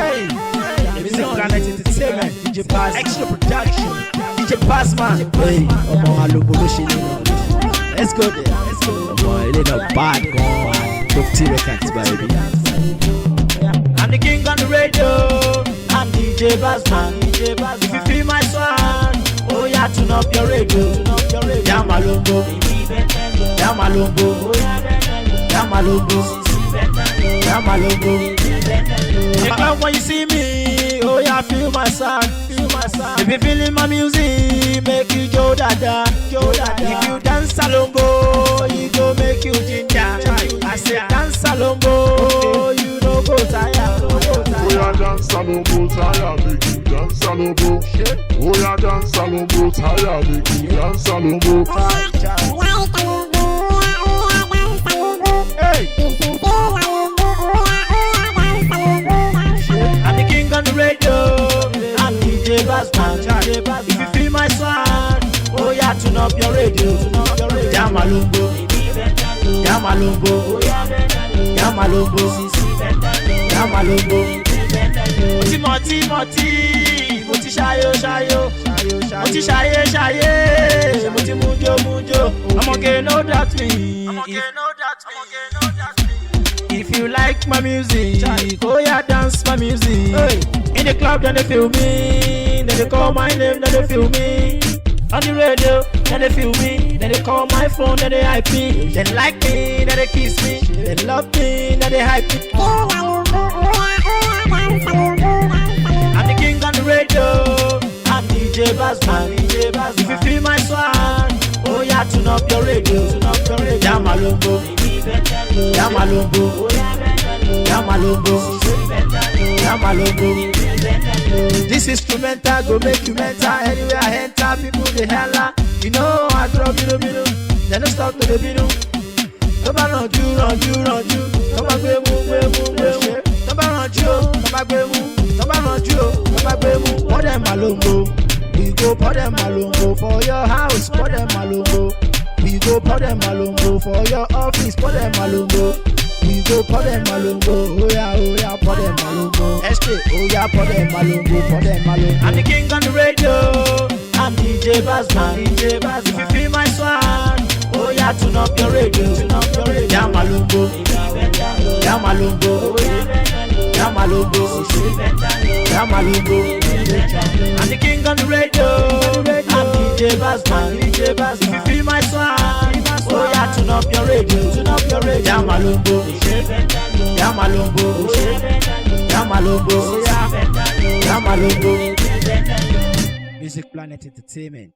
Hey, Music Planet Entertainment, DJ Bass, Extra Production, DJ Bassman. Hey, let's go there. Boy, it ain't a bad gun. Dufty Records, baby. I'm the king on the radio. I'm DJ Bassman. If you feel my swag, oh yeah, tune up your radio. Yeah, my logo. Yeah, my logo. Yeah, my logo. Yeah, my logo. You clap when you see me, oh yeah, feel my sound. If you feeling my music, make you go dada. If you dance salombo, you go make you ginger. I say dance salombo, you no go tired. Oh yeah, dance salombo, tired, make you dance salombo. Oh yeah, dance salombo, tired, make you dance salombo. Hey. I'm the king on the radio. I'm DJ Bassman. If you feel my swag, oh yeah, tune up your radio. Yamalumbo, Yamalumbo, Yamalumbo, Yamalumbo. Moti, Moti shayo. Moti shaye. Moti mujo. I'm okay, no doubt me. If you like my music, oh yeah, dance my music. Hey. In the club, then they feel me. Then they call my name, then they feel me. On the radio, then they feel me. Then they call my phone, then they hype me. Then like me, then they kiss me. Then love me, then they hype me. I'm the king on the radio. I'm DJ Bassman. If you feel my swag, oh yeah, tune up your radio. Yamalumbo, Yamalumbo, Yamalumbo, Yamalumbo. This instrumental go make you mental. Anywhere I enter, people they holla. You know I drop you. Then I stop to the video. Come on, run you. Come on, move. Come on, run you. Pour them malongo. We go pour them malongo for your house. Pour them malongo. We go pour them malongo for your office. Pour them malongo. We go pour them malongo. Oh yeah, pour them malongo. SK, oh yeah, pour them malongo. I'm the king on the radio. I'm DJ Bassman. If you feel my swag, oh yeah, tune up your radio. Yamalumbo, Yamalumbo, Yamalumbo. I'm the king on the radio. I'm DJ Bassman. If you feel my swag, oh yeah, tune up your radio. Yamalumbo, Yamalumbo. Music Planet Entertainment.